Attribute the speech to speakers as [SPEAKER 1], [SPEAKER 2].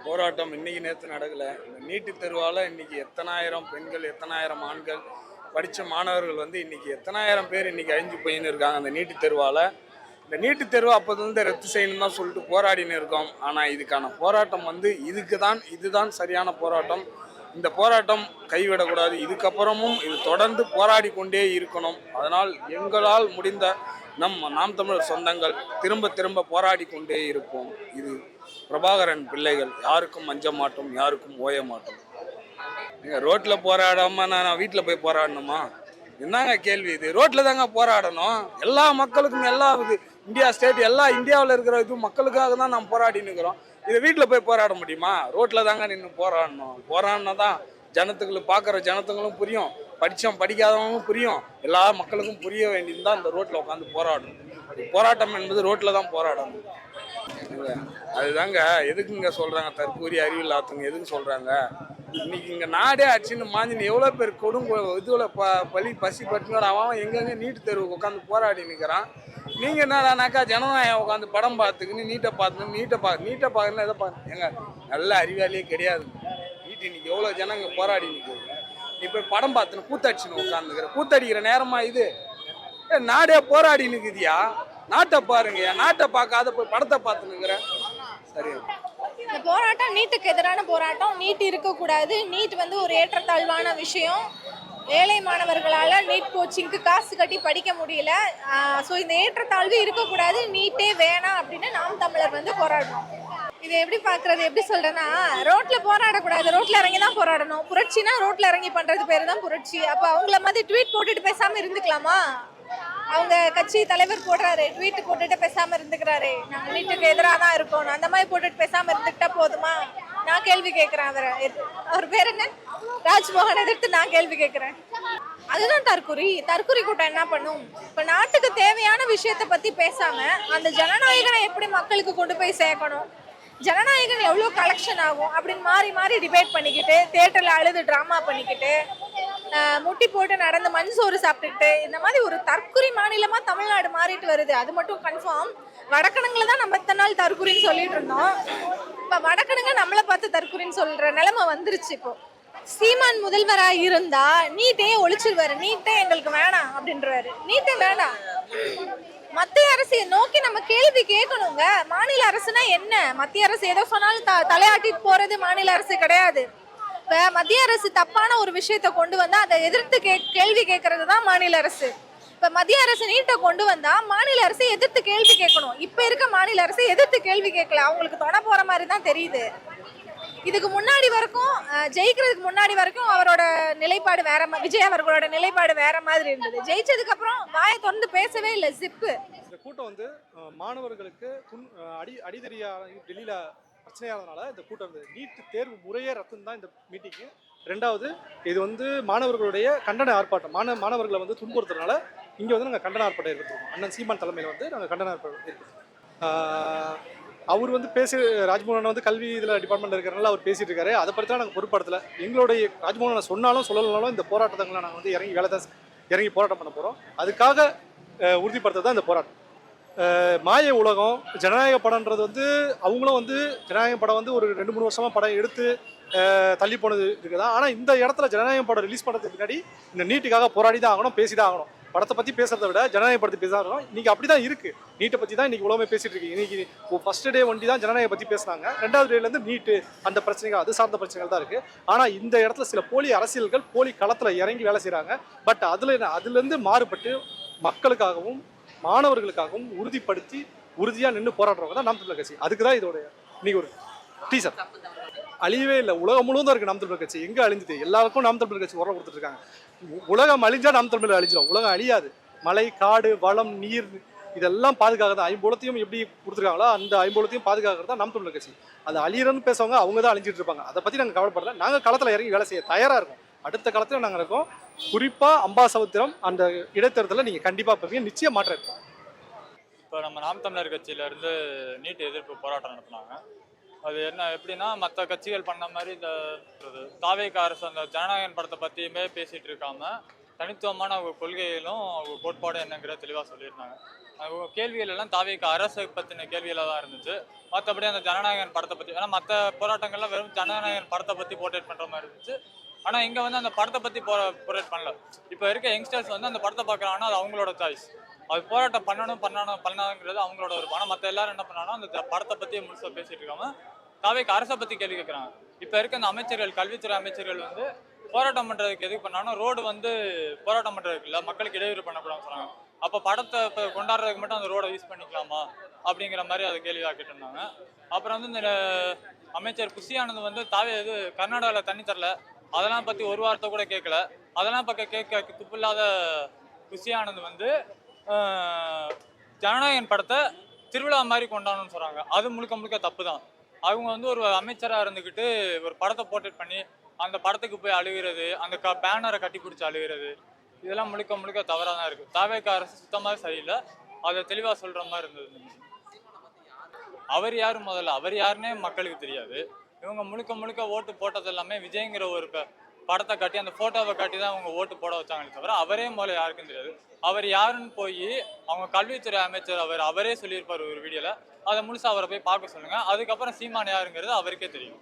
[SPEAKER 1] போராட்டம் இன்னைக்கு நேற்று நடக்கல. இந்த நீட்டு தேர்வால் இன்னைக்கு எத்தனாயிரம் பெண்கள், எத்தனாயிரம் ஆண்கள், படித்த மாணவர்கள் இன்னைக்கு எத்தனாயிரம் பேர் இன்னைக்கு அழிஞ்சு போயின்னு இருக்காங்க அந்த நீட்டு தேர்வால். இந்த நீட்டு தேர்வு அப்போதுலேருந்து ரத்து செய்யணும் தான் சொல்லிட்டு போராடின்னு இருக்கோம். ஆனால் இதுக்கான போராட்டம் இதுதான் சரியான போராட்டம். இந்த போராட்டம் கைவிடக்கூடாது. இதுக்கப்புறமும் இது தொடர்ந்து போராடி கொண்டே இருக்கணும். அதனால் எங்களால் முடிந்த நாம் தமிழர் சொந்தங்கள் திரும்ப திரும்ப போராடி கொண்டே இருப்போம். இது பிரபாகரன் பிள்ளைகள். யாருக்கும் அஞ்ச மாட்டோம், யாருக்கும் ஓய மாட்டோம். நீங்கள் ரோட்டில் போராடாம நான் வீட்டில் போய் போராடணுமா? என்னங்க கேள்வி இது? ரோட்டில் தாங்க போராடணும். எல்லா மக்களுக்கும் இந்தியா ஸ்டேட் இந்தியாவில் இருக்கிற மக்களுக்காக தான் நாம் போராடின்னு இருக்கிறோம். இதை வீட்டில் போய் போராட முடியுமா? ரோட்டில் தாங்க நின்று போராடணும். போராடினா தான் ஜனத்துக்கு பார்க்குற ஜனத்துங்களும் புரியும், படிக்காதவங்களும் புரியும், எல்லா மக்களுக்கும் புரிய வேண்டியது தான் இந்த ரோட்டில் உட்காந்து போராடணும். போராட்டம் என்பது ரோட்டில் தான் போராடணும். அதுதாங்க எதுக்குங்க சொல்கிறாங்க தற்கூரி அறிவில்லாதவங்க எதுக்கு சொல்கிறாங்க? இன்னைக்கு இங்கே நாடே அடிச்சுன்னு மாஞ்சின்னு எவ்வளோ பேர் இதில் பசி பட்டினோட அவன் எங்கெங்கே நீட்டு தேர்வுக்கு உட்காந்து போராடி நிற்கிறான். நீங்கள் என்னடானாக்கா ஜனநாயகம் உட்காந்து படம் பார்த்துக்குன்னு நீட்டை பார்க்கணும் எதை பார்க்கணும்? எங்க நல்ல அறிவாளியே கிடையாது. நீட்டு இன்னைக்கு எவ்வளோ ஜனங்க போராடி நிற்குது. நீ போய் படம் பார்த்துன்னு கூத்தடிச்சுன்னு உட்காந்துக்கிற. கூத்தடிக்கிற நேரமா இது? நாடே போராடி நிற்குதியா? நாட்டை பாருங்க. நாட்டை பார்க்காத போய் படத்தை பார்த்துனுங்கிற. சரியா?
[SPEAKER 2] இந்த போராட்டம் நீட்டுக்கு எதிரான போராட்டம். நீட் இருக்கக்கூடாது. நீட் ஒரு ஏற்றத்தாழ்வான விஷயம். ஏழை மாணவர்களால் நீட் கோச்சிங்க்கு காசு கட்டி படிக்க முடியல. ஸோ இந்த ஏற்றத்தாழ்வு இருக்கக்கூடாது, நீட்டே வேணாம் அப்படின்னு நாம் தமிழர் போராடணும். இதை எப்படி பார்க்குறது, எப்படி சொல்கிறேன்னா, ரோட்டில் போராடக்கூடாது, ரோட்டில் இறங்கி தான் போராடணும். புரட்சினா ரோட்டில் இறங்கி பண்ணுறது பேர் தான் புரட்சி. அப்போ அவங்கள மாதிரி ட்வீட் போட்டுட்டு பேசாமல் இருந்துக்கலாமா? அவங்க கட்சி தலைவர் போடுறாரு, ட்வீட் போட்டுட்டு பேசாமல் இருந்துக்கிறாரு, நாங்கள் நீட்டுக்கு எதிராக தான் இருக்கோம், அந்த மாதிரி போட்டுட்டு பேசாமல் இருந்துக்கிட்டா போதுமா? நான் கேள்வி கேட்குறேன். அவர் பேர் என்ன? ராஜ்மோகன் எதிர்த்து நான் கேள்வி கேட்குறேன். அதுதான் தற்குறி கூட்டம் என்ன பண்ணும்? இப்போ நாட்டுக்கு தேவையான விஷயத்தை பற்றி பேசாமல் அந்த ஜனநாயகனை எப்படி மக்களுக்கு கொண்டு போய் சேர்க்கணும், ஜனநாயகன் எவ்வளோ கலெக்ஷன் ஆகும் அப்படின்னு மாறி மாறி டிபேட் பண்ணிக்கிட்டு, தேட்டரில் அழுது ட்ராமா பண்ணிக்கிட்டு, முட்டி போட்டு நடந்து மண் சோறு சாப்பிட்டுக்கிட்டு, இந்த மாதிரி ஒரு தற்குறி மாநிலமாக தமிழ்நாடு மாறிட்டு வருது. அது மட்டும் கன்ஃபார்ம். வடக்கணுங்களை தான் நம்ம இத்தனை நாள் தற்குறின்னு சொல்லிட்டு இருந்தோம். இப்போ வடக்கணுங்க நம்மளை பார்த்து தற்குறின்னு சொல்கிற நிலைமை வந்துருச்சு. இப்போ சீமான் முதல்வராக இருந்தா நீட்டையே ஒழிச்சிருவாரு. நீட்டே எங்களுக்கு வேணாம் அப்படின்றாரு. நீட்டே வேணாம். மத்திய அரசை நோக்கி நம்ம கேள்வி கேட்கணுங்க. மாநில அரசுனா என்ன? மத்திய அரசு ஏதோ சொன்னாலும் தலையாட்டிட்டு போறது மாநில அரசு கிடையாது. இப்ப மத்திய அரசு தப்பான ஒரு விஷயத்த கொண்டு வந்தா அதை எதிர்த்து கேள்வி கேட்கறது தான் மாநில அரசு. இப்ப மத்திய அரசு நீட்டை கொண்டு வந்தா மாநில அரசை எதிர்த்து கேள்வி கேட்கணும். இப்ப இருக்க மாநில அரசை எதிர்த்து கேள்வி கேட்கல. அவங்களுக்கு தொணை போற மாதிரி தான் தெரியுது. இதுக்கு முன்னாடி வரைக்கும், ஜெயிக்கிறதுக்கு முன்னாடி வரைக்கும் அவரோட நிலைப்பாடு வேற, விஜய் அவர்களோட நிலைப்பாடு வேற மாதிரி இருந்தது. ஜெயிச்சதுக்கு அப்புறம் வாயை திறந்து பேசவே இல்லை. ஜிப்பு.
[SPEAKER 3] இந்த கூட்டம் மாணவர்களுக்கு அடிதடியா டெல்லியில பிரச்சனையானதுனால இந்த கூட்டம் நீட் தேர்வு முறையே ரத்துன்னு தான் இந்த மீட்டிங்கு. ரெண்டாவது, இது மாணவர்களுடைய கண்டன ஆர்ப்பாட்டம். மாணவர்களை துன்புறுத்துறதுனால இங்கே நாங்கள் கண்டன ஆர்ப்பாட்டம் ஏற்படுத்துவோம். அண்ணன் சீமான் தலைமையில் நாங்கள் கண்டன ஆர்ப்பாட்டம் ஏற்படுத்துவோம். அவர் ராஜ்மோகன் கல்வி இதில் டிபார்ட்மெண்ட் இருக்கிறனால அவர் பேசிட்டு இருக்காரு. அதை பற்றி தான் நாங்கள் பொருட்படுத்தலை. எங்களுடைய ராஜ்மோகனை சொன்னாலும் சொல்லலைனாலும் இந்த போராட்டங்களை நாங்கள் இறங்கி போராட்டம் பண்ண போகிறோம். அதுக்காக உறுதிப்படுத்த தான் இந்த போராட்டம். மாய உலகம் ஜனநாயக படம்ன்றது அவங்களும் ஜனநாயக படம் ஒரு 2-3 வருஷமாக படம் எடுத்து தள்ளி போனது இருக்குதா. ஆனால் இந்த இடத்துல ஜனநாயக படம் ரிலீஸ் பண்ணுறதுக்கு முன்னாடி இந்த நீட்டுக்காக போராடி தான் ஆகணும், பேசி தான் ஆகணும். படத்தை பற்றி பேசுறதை விட ஜனநாயக படத்தை பேச ஆகணும். இன்னைக்கு அப்படி தான் இருக்குது. நீட்டை பற்றி தான் இன்னைக்கு உலகமே பேசிட்டு இருக்கு. இன்னைக்கு ஃபர்ஸ்ட் டே தான் ஜனநாயக பற்றி பேசுனாங்க. 2வது டேலேருந்து நீட்டு அந்த பிரச்சனைகள், அது சார்ந்த பிரச்சனைகள் தான் இருக்குது. ஆனால் இந்த இடத்துல சில போலி அரசியல்கள் போலி களத்தில் இறங்கி வேலை செய்கிறாங்க. பட் அதுலேருந்து மாறுபட்டு மக்களுக்காகவும் மாணவர்களுக்காகவும் உறுதியாக நின்று போராடுறவங்க தான் நாம் தமிழர் கட்சி. அதுக்கு தான் இதோட இன்னைக்கு ஒரு டீசர். அழியவே இல்லை. உலகம் முழுவதும் இருக்குது நாம் தமிழர் கட்சி. எங்கே அழிஞ்சுது? எல்லாருக்கும் நாம் தமிழர் கட்சி உரம் கொடுத்துட்டு இருக்காங்க. உலகம் அழிஞ்சா நாம் தமிழர் அழிஞ்சிடும். உலகம் அழியாது. மலை, காடு, வளம், நீர் இதெல்லாம் பாதுகாக்கிறது. 5 எப்படி கொடுத்துருக்காங்களோ அந்த 5 பாதுகாக்கிறது தான் நாம் தமிழர் கட்சி. அது அழியறன்னு பேசுவாங்க, அவங்க தான் அழிஞ்சிட்டு இருப்பாங்க. அதை பற்றி நாங்கள் கவலைப்படல. நாங்கள் களத்தில் இறங்கி வேலை செய்ய தயாராக இருக்கோம். அடுத்த காலத்தில் நாங்கள் இருக்கோம். குறிப்பாக அம்பாசமுத்திரம் அந்த இடைத்தேர்தலில் நீங்கள் கண்டிப்பாக பார்ப்பீங்க. நிச்சயம் மாற்றம் இருக்கும்.
[SPEAKER 4] இப்போ நம்ம நாம் தமிழர் கட்சியிலேருந்து நீட் எதிர்ப்பு போராட்டம் நடத்தினாங்க. அது எப்படின்னா, மற்ற கட்சிகள் பண்ண மாதிரி இந்த தாவேக அரசு அந்த ஜனநாயகன் படத்தை பற்றியுமே பேசிகிட்டு இருக்காம தனித்துவமான அவங்க கொள்கைகளும் அவங்க கோட்பாடும் என்னங்கிற தெளிவாக சொல்லியிருந்தாங்க. கேள்விகள் எல்லாம் தாவேக அரசை பற்றின கேள்விகளாக தான் இருந்துச்சு. மற்றபடி அந்த ஜனநாயகன் படத்தை பற்றி, ஏன்னா மற்ற போராட்டங்கள்லாம் வெறும் ஜனநாயகன் படத்தை பற்றி போர்ட்ரேட் பண்ணுற மாதிரி இருந்துச்சு. ஆனால் இங்கே வந்து அந்த படத்தை பற்றி போர்ட்ரேட் பண்ணல. இப்போ இருக்க யங்ஸ்டர்ஸ் வந்து அந்த படத்தை பார்க்குறாங்கன்னா அது அவங்களோட சாய்ஸ். அது போராட்டம் பண்ணாங்கிறது அவங்களோட விருப்பம். ஆனால் மற்ற எல்லாரும் என்ன பண்ணாலும் அந்த படத்தை பற்றி முழுசாக பேசிட்டு இருக்காம தாவேக அரசை பற்றி கேள்வி கேட்குறாங்க. இப்போ இருக்க அந்த அமைச்சர்கள், கல்வித்துறை அமைச்சர்கள் வந்து போராட்டம் பண்ணுறதுக்கு எதுக்கு பண்ணாலும் ரோடு வந்து போராட்டம் பண்ணுறதுக்கு இல்லை, மக்களுக்கு இடையூறு பண்ணக்கூடாதுன்னு சொன்னாங்க. அப்போ படத்தை இப்போ கொண்டாடுறதுக்கு மட்டும் அந்த ரோடை யூஸ் பண்ணிக்கலாமா அப்படிங்கிற மாதிரி அதை கேள்வியாக கேட்டிருந்தாங்க. அப்புறம் வந்து இந்த அமைச்சர் புஷி ஆனந்த் வந்து கர்நாடகாவில் தண்ணி தரல, அதெல்லாம் பற்றி ஒரு வார்த்தை கூட கேட்கல. அதெல்லாம் பக்கம் கேட்க துப்பில்லாத புஷி ஆனந்த் வந்து ஜனநாயகன் படத்தை திருவிழா மாதிரி கொண்டாடணும்னு சொல்கிறாங்க. அது முழுக்க முழுக்க தப்பு தான். அவங்க வந்து ஒரு அமைச்சராக இருந்துக்கிட்டு ஒரு படத்தை போர்ட்ரேட் பண்ணி அந்த படத்துக்கு போய் அழுகிறது, அந்த பேனரை கட்டி பிடிச்சி அழுகிறது, இதெல்லாம் முழுக்க முழுக்க தவறாக தான் இருக்குது. தாவேக அரசு சுத்தமாக சரியில்லை. அதை தெளிவாக சொல்கிற மாதிரி இருந்தது. அவர் யார் முதல்ல, அவர் யாருன்னே மக்களுக்கு தெரியாது. இவங்க முழுக்க முழுக்க ஓட்டு போட்டது எல்லாமே விஜய்ங்கிற ஒரு படத்தை காட்டி அந்த ஃபோட்டோவை காட்டி தான் அவங்க ஓட்டு போட வச்சாங்களே தவிர அவரே முதல்ல யாருக்கும் தெரியாது. அவர் யாருன்னு போய் அவங்க கல்வித்துறை அமைச்சர் அவரே சொல்லியிருப்பார் ஒரு வீடியோவில். அதை முழுசாக அவரை போய் பார்க்க சொல்லுங்கள். அதுக்கப்புறம் சீமான் யாருங்கிறது அவருக்கே தெரியும்.